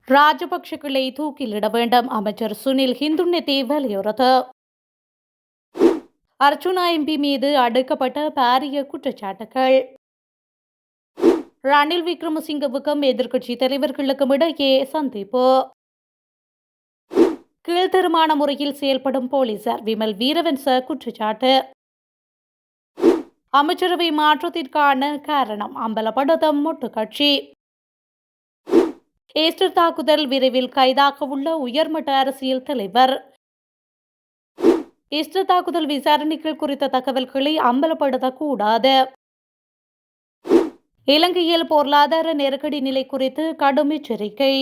ராஜபக்ஷக்களை தூக்கிலிட வேண்டும். அமைச்சர் சுனில் ஹிந்துன்னெத்தி வலியுறுத்து. அர்ச்சுனா எம்பி மீது அடுக்கப்பட்ட பாரிய குற்றச்சாட்டுகள். ரணில் விக்ரமசிங்கவுக்கும் எதிர்க்கட்சி தலைவர்களுக்கும் இடையே சந்திப்பு. கீழ்த்தரமான முறையில் செயல்படும் போலீசார் விமல் வீரவன்ச குற்றச்சாட்டு. அமைச்சரவை மாற்றத்திற்கான காரணம் அம்பலப்படுத்தும் மொட்டு கட்சி. ஈஸ்டர் தாக்குதல் விரைவில் கைதாக்க உள்ள உயர்மட்ட அரசியல் தலைவர். ஈஸ்டர் தாக்குதல் விசாரணைகள் குறித்த தகவல்களை அம்பலப்படுத்தக்கூடாது. இலங்கையில் பொருளாதார நெருக்கடி நிலை குறித்து கடும் எச்சரிக்கை.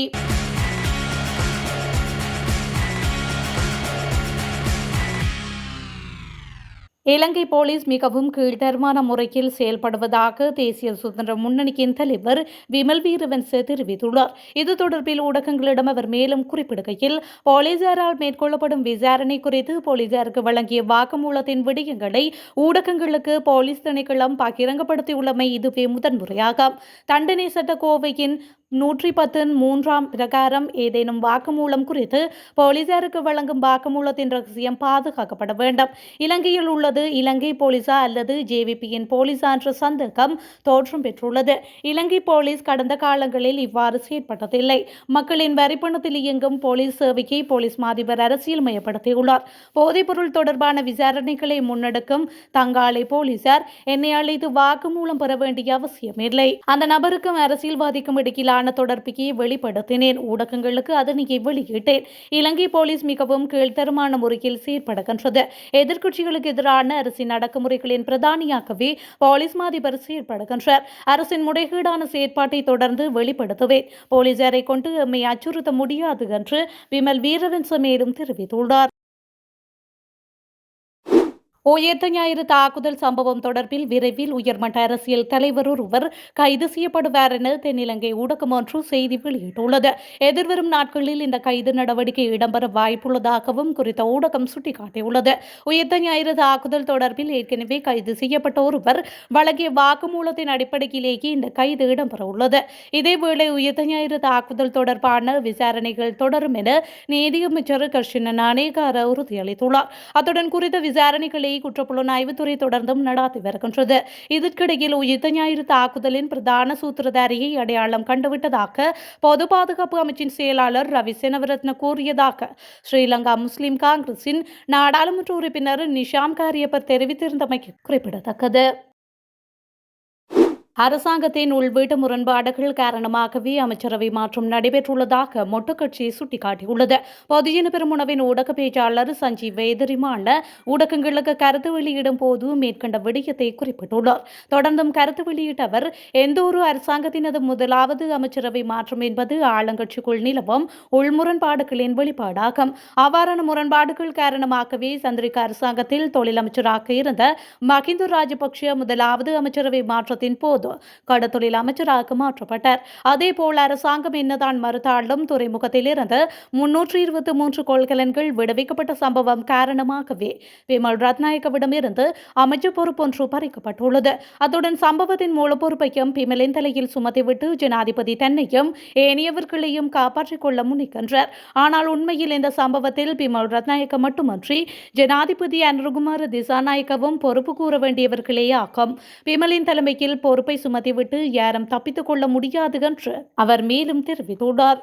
இலங்கை போலீஸ் மிகவும் கீழ்த்தரமான முறையில் செயல்படுவதாக தேசிய சுதந்திர முன்னணியின் தலைவர் விமல் வீரவன்ச தெரிவித்துள்ளார். இது தொடர்பில் ஊடகங்களிடம் அவர் மேலும் குறிப்பிடுகையில், போலீசாரால் மேற்கொள்ளப்படும் விசாரணை குறித்து போலீசாருக்கு வழங்கிய வாக்குமூலத்தின் விடயங்களை ஊடகங்களுக்கு போலீஸ் திணைக்களம் பகிரங்கப்படுத்தியுள்ளமை இதுவே முதன்முறையாகும். தண்டனை சட்ட கோவையின் 110 பிரகாரம் ஏதேனும் வாக்குமூலம் குறித்து போலீசாருக்கு வழங்கும் வாக்குமூலத்தின் ரகசியம் பாதுகாக்கப்பட வேண்டும். இலங்கையில் உள்ளது இலங்கை போலீசா அல்லது ஜேவிபியின் போலீசா என்ற சந்தேகம் தோற்றம் பெற்றுள்ளது. இலங்கை போலீஸ் கடந்த காலங்களில் இவ்வாறு செயற்பட்டதில்லை. மக்களின் வரிப்பணத்தில் இயங்கும் போலீஸ் சேவையை போலீஸ் மாதிபர் அரசியல் மயப்படுத்தியுள்ளார். போதைப்பொருள் தொடர்பான விசாரணைகளை முன்னெடுக்கும் தங்காலை போலீசார் என்னை அழைத்து வாக்குமூலம் பெற வேண்டிய அவசியமில்லை. அந்த நபருக்கும் அரசியல்வாதிக்கும் இடையிலான தொடர்பையை வெளிப்படுத்தினேன். ஊடகங்களுக்கு அதனையை வெளியிட்டேன். இலங்கை போலீஸ் மிகவும் கீழ்த்தரமான முறையில் செயற்படுகின்றது. எதிர்க்கட்சிகளுக்கு எதிரான அரசின் அடக்குமுறைகளின் பிரதானியாகவே போலீஸ் மாதிபர் செயற்படுகின்றார். அரசின் முறைகேடான செயற்பாட்டை தொடர்ந்து வெளிப்படுத்துவேன். போலீசாரை கொண்டு எம்மை அச்சுறுத்த முடியாது என்று விமல் வீரவன்ச மேலும் தெரிவித்துள்ளார். உயிர்த்த ஞாயிறு தாக்குதல் சம்பவம் தொடர்பில் விரைவில் உயர்மட்ட அரசியல் தலைவர் ஒருவர் கைது செய்யப்படுவார் என தென்னிலங்கை ஊடகம் ஒன்று செய்தி வெளியிட்டுள்ளது. எதிர்வரும் நாட்களில் இந்த கைது நடவடிக்கை இடம்பெற வாய்ப்புள்ளதாகவும் குறித்த ஊடகம் சுட்டிக்காட்டியுள்ளது. உயிர்த்த ஞாயிறு தாக்குதல் தொடர்பில் ஏற்கனவே கைது செய்யப்பட்ட ஒருவர் வழங்கிய வாக்குமூலத்தின் அடிப்படையிலேயே இந்த கைது இடம்பெறவுள்ளது. இதேவேளை உயிர்த்த ஞாயிறு தாக்குதல் தொடர்பான விசாரணைகள் தொடரும் என நீதியமைச்சர் கர்ஷன நாணயக்கார உறுதியளித்துள்ளார். அத்துடன் குறித்த விசாரணைகளை குற்றப்புலனாய்வுத்துறை தொடர்ந்தும் நடாத்தி வருகின்றது. இதற்கிடையில் உயிர்த்த ஞாயிறு தாக்குதலின் பிரதான சூத்திரதாரியை அடையாளம் கண்டுவிட்டதாக பொது பாதுகாப்பு அமைச்சின் செயலாளர் ரவி செனவரத்ன கூறியதாக ஸ்ரீலங்கா முஸ்லிம் காங்கிரசின் நாடாளுமன்ற உறுப்பினர் நிஷாம் காரியப்பர் தெரிவித்திருந்தமை குறிப்பிடத்தக்கது. அரசாங்கத்தின் உள்வீட்டு முரண்பாடுகள் காரணமாகவே அமைச்சரவை மாற்றம் நடைபெற்றுள்ளதாக மொட்டு கட்சி சுட்டிக்காட்டியுள்ளது. பொதுஜன பெரமுனவின் ஊடக பேச்சாளர் சஞ்சீவ் வேதரிமான ஊடகங்களுக்கு கருத்து வெளியிடும் போது மேற்கண்ட விடயத்தை குறிப்பிட்டுள்ளார். தொடர்ந்தும் கருத்து வெளியிட்ட அவர், எந்தொரு அரசாங்கத்தினது முதலாவது அமைச்சரவை மாற்றம் என்பது ஆளுங்கட்சிக்குள் நிலவும் உள்முரண்பாடுகளின் வெளிப்பாடாகும். அவ்வாறான முரண்பாடுகள் காரணமாகவே சந்திரிகா அரசாங்கத்தில் தொழில் அமைச்சராக இருந்த மஹிந்த ராஜபக்ஷ முதலாவது அமைச்சரவை மாற்றத்தின் போது கடத்தொழில் அமைச்சராக மாற்றப்பட்டார். அதேபோல் அரசாங்கம் என்னதான் மறுத்தாலும் துறைமுகத்திலிருந்து 323 கொள்கலன்கள் விடுவிக்கப்பட்ட சம்பவம் காரணமாகவே விமல் ரத்நாயக்கவிடம் இருந்து அமைச்சர் பொறுப்பொன்று பறிக்கப்பட்டுள்ளது. அத்துடன் சம்பவத்தின் மூல பொறுப்பையும் பிமலின் தலையில் சுமத்திவிட்டு ஜனாதிபதி தன்னையும் ஏனையவர்களையும் காப்பாற்றிக் கொள்ள முனைகின்றார். ஆனால் உண்மையில் இந்த சம்பவத்தில் பிமல் ரத்நாயக்க மட்டுமன்றி ஜனாதிபதி அனுருகுமார திசாநாயக்கவும் பொறுப்பு கூற வேண்டியவர்களே ஆகும். பிமலின் தலைமையில் பொறுப்பை சுமத்திவிட்டு யாரும் தப்பித்துக் கொள்ள முடியாது என்று அவர் மேலும் தெரிவித்துள்ளார்.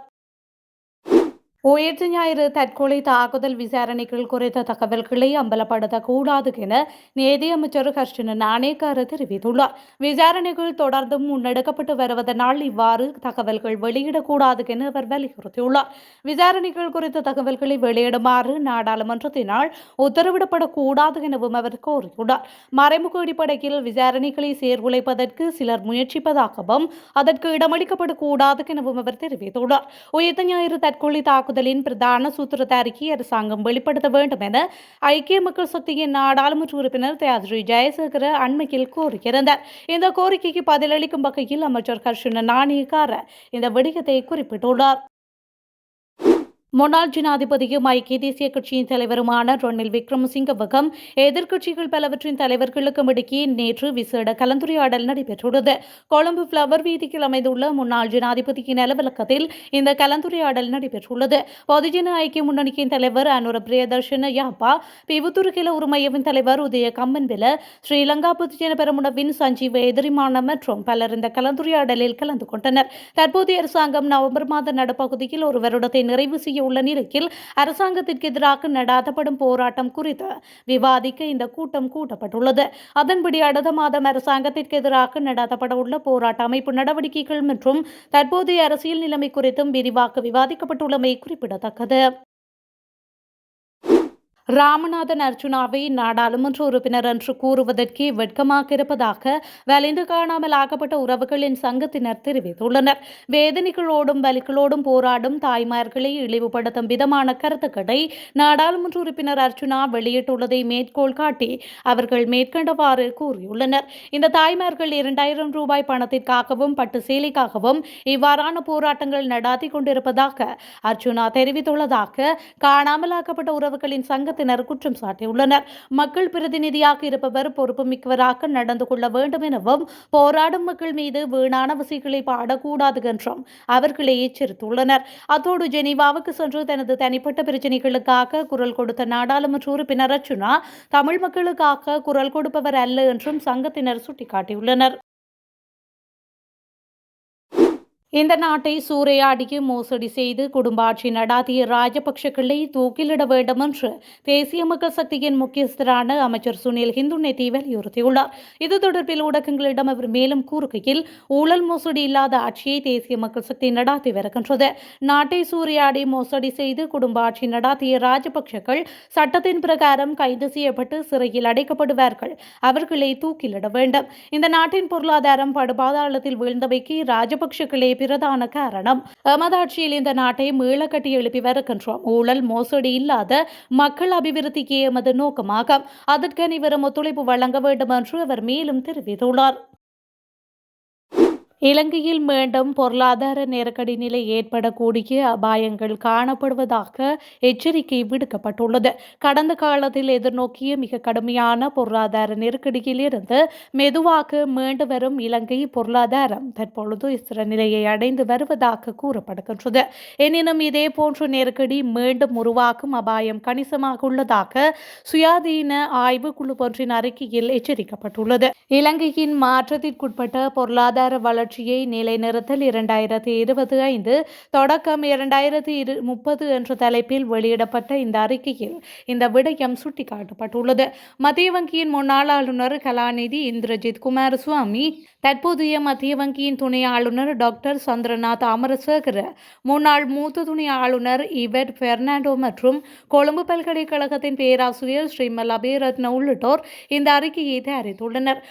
உயிர்த்த ஞாயிறு தற்கொலை தாக்குதல் விசாரணைகள் குறித்த தகவல்களை அம்பலப்படுத்தக்கூடாது என நீதியமைச்சர் கர்ஷன நாணயக்கார தெரிவித்துள்ளார். விசாரணைகள் தொடர்ந்தும் முன்னெடுக்கப்பட்டு வருவதனால் இவ்வாறு தகவல்கள் வெளியிடக்கூடாது என அவர் வலியுறுத்தியுள்ளார். விசாரணைகள் குறித்த தகவல்களை வெளியிடுமாறு நாடாளுமன்றத்தினால் உத்தரவிடப்படக்கூடாது எனவும் அவர் கோரியுள்ளார். மறைமுக அடிப்படையில் விசாரணைகளை சீர்குலைப்பதற்கு சிலர் முயற்சிப்பதாகவும் அதற்கு இடமளிக்கப்படக்கூடாது எனவும் அவர் தெரிவித்துள்ளார். உயிர்த்த ஞாயிறு தற்கொலை தாக்குதலின் பிரதான சூத்திரதாரியை அரசாங்கம் வெளிப்படுத்த வேண்டும் என ஐக்கிய மக்கள் சக்தியின் நாடாளுமன்ற உறுப்பினர் தியாத்ரி ஜெயசேகர அண்மையில் கோரியிருந்தார். இந்த கோரிக்கைக்கு பதிலளிக்கும் வகையில் அமைச்சர் கர்ஷன நாணயக்கார இந்த விடயத்தை குறிப்பிட்டுள்ளார். முன்னாள் ஜனாதிபதியும் ஐக்கிய தேசிய கட்சியின் தலைவருமான ரணில் விக்ரமசிங்கவுக்கும் எதிர்க்கட்சிகள் பலவற்றின் தலைவர்களுக்கும் இடையே நேற்று விசேட கலந்துரையாடல் நடைபெற்றுள்ளது. கொழும்பு பிளவர் வீதியில் அமைந்துள்ள முன்னாள் ஜனாதிபதியின் அலுவலகத்தில் இந்த கலந்துரையாடல் நடைபெற்றுள்ளது. பொதுஜன ஐக்கிய முன்னணியின் தலைவர் அனுர பிரியதர்ஷன யாப்பா, பிவுத்துருகில உரிமையவின் தலைவர் உதய கம்மன்பில, ஸ்ரீலங்கா பொதுஜன பெரமுனவின் சஞ்சீவ எதிரிமான மற்றும் பலர் இந்த கலந்துரையாடலில் கலந்து கொண்டனர். தற்போதைய அரசாங்கம் நவம்பர் மாத நடுப்பகுதியில் ஒரு வருடத்தை நிறைவு செய்ய உள்ள நிலையில் அரசாங்கத்திற்கு எதிராக நடாத்தப்படும் போராட்டம் குறித்து விவாதிக்க இந்த கூட்டம் கூட்டப்பட்டுள்ளது. அதன்படி அடுத்த மாதம் அரசாங்கத்திற்கு எதிராக நடாத்தப்பட உள்ள போராட்ட அமைப்பு நடவடிக்கைகள் மற்றும் தற்போதைய அரசியல் நிலைமை குறித்தும் விரிவாக விவாதிக்கப்பட்டுள்ளமை குறிப்பிடத்தக்கது. ராமநாதன் அர்ச்சுனாவை நாடாளுமன்ற உறுப்பினர் என்று கூறுவதற்கே வெட்கமாக இருப்பதாக வலிந்து காணாமல் ஆக்கப்பட்ட உறவுகளின் சங்கத்தினர் தெரிவித்துள்ளனர். வேதனைகளோடும் வலிகளோடும் போராடும் தாய்மார்களை இழிவுபடுத்தும் விதமான கருத்துக்களை நாடாளுமன்ற உறுப்பினர் அர்ச்சுனா வெளியிட்டுள்ளதை மேற்கோள் காட்டி அவர்கள் மேற்கண்டவாறு கூறியுள்ளனர். இந்த தாய்மார்கள் 2000 ரூபாய் பணத்திற்காகவும் பட்டு சேலைக்காகவும் இவ்வாறான போராட்டங்கள் நடாத்தி கொண்டிருப்பதாக அர்ச்சுனா தெரிவித்துள்ளதாக காணாமலாக்கப்பட்ட உறவுகளின் சங்க குற்றம் சாட்டியுள்ளனர். மக்கள் பிரதிநிதியாக இருப்பவர் பொறுப்புமிக்கவராக நடந்து கொள்ள வேண்டும் எனவும் போராடும் மக்கள் மீது வீணான வசைகளை பாடக்கூடாது என்றும் அவர்களை எச்சரித்துள்ளனர். அத்தோடு ஜெனீவாவுக்கு சென்று தனது தனிப்பட்ட பிரச்சினைகளுக்காக குரல் கொடுத்த நாடாளுமன்ற உறுப்பினர் அர்ச்சுனா தமிழ் மக்களுக்காக குரல் கொடுப்பவர் அல்ல என்றும் சங்கத்தினர் சுட்டிக்காட்டியுள்ளனர். இந்த நாட்டை சூறையாடிய மோசடி செய்து குடும்ப ஆட்சி நடாத்திய ராஜபக்ஷக்களை தூக்கிலிட வேண்டும் என்று தேசிய மக்கள் சக்தியின் முக்கியஸ்தரான அமைச்சர் சுனில் ஹிந்துநெத்தி வலியுறுத்தியுள்ளார். இது தொடர்பில் ஊடகங்களிடம் அவர் மேலும் கூறுகையில், ஊழல் மோசடி இல்லாத ஆட்சியை தேசிய மக்கள் சக்தி நடாத்தி வருகின்றது. நாட்டை சூறையாடி மோசடி செய்து குடும்ப ஆட்சி நடாத்திய ராஜபக்ஷக்கள் சட்டத்தின் பிரகாரம் கைது செய்யப்பட்டு சிறையில் அடைக்கப்படுவார்கள். அவர்களை தூக்கிலிட வேண்டும். இந்த நாட்டின் பொருளாதாரம் படுபாதாளத்தில் வீழ்ந்தவைக்கு ராஜபக்ஷக்களே பிரதான காரணம். எமதாட்சியில் இந்த நாட்டை மீள கட்டி எழுப்பி வருகின்றோம். ஊழல் மோசடி இல்லாத மக்கள் அபிவிருத்திக்கு எமது நோக்கமாகும். அதற்கு அனைவரும் ஒத்துழைப்பு வழங்க வேண்டும் என்று அவர் மேலும் தெரிவித்துள்ளார். இலங்கையில் மீண்டும் பொருளாதார நெருக்கடி நிலை ஏற்படக்கூடிய அபாயங்கள் காணப்படுவதாக எச்சரிக்கை விடுக்கப்பட்டுள்ளது. கடந்த காலத்தில் எதிர்நோக்கிய மிக கடுமையான பொருளாதார நெருக்கடியில் இருந்து மெதுவாக மீண்டு வரும் இலங்கை பொருளாதாரம் தற்பொழுது ஸ்திர நிலையை அடைந்து வருவதாக கூறப்படுகின்றது. எனினும் இதே போன்ற நெருக்கடி மீண்டும் உருவாக்கும் அபாயம் கணிசமாக உள்ளதாக சுயாதீன ஆய்வுக்குழு ஒன்றின் அறிக்கையில் எச்சரிக்கப்பட்டுள்ளது. இலங்கையின் மாற்றத்திற்குட்பட்ட பொருளாதார வளர்ச்சியை நிலைநிறுத்தல் 2025 தொடக்கம் 2030 என்ற தலைப்பில் வெளியிடப்பட்ட இந்த அறிக்கையில் இந்த விடயம் சுட்டிக்காட்டப்பட்டுள்ளது. மத்திய வங்கியின் முன்னாள் ஆளுநர் கலாநிதி இந்திரஜித் குமாரசுவாமி, தற்போதைய மத்திய வங்கியின் துணை ஆளுநர் டாக்டர் சந்திரநாத் அமரசேகர, முன்னாள் மூத்த துணை ஆளுநர் இவெட் பெர்னாண்டோ மற்றும் கொழும்பு பல்கலைக்கழகத்தின் பேராசிரியர் ஸ்ரீமல் அபேரத்ன உள்ளிட்டோர் இந்த அறிக்கையை தயாரித்துள்ளனர்.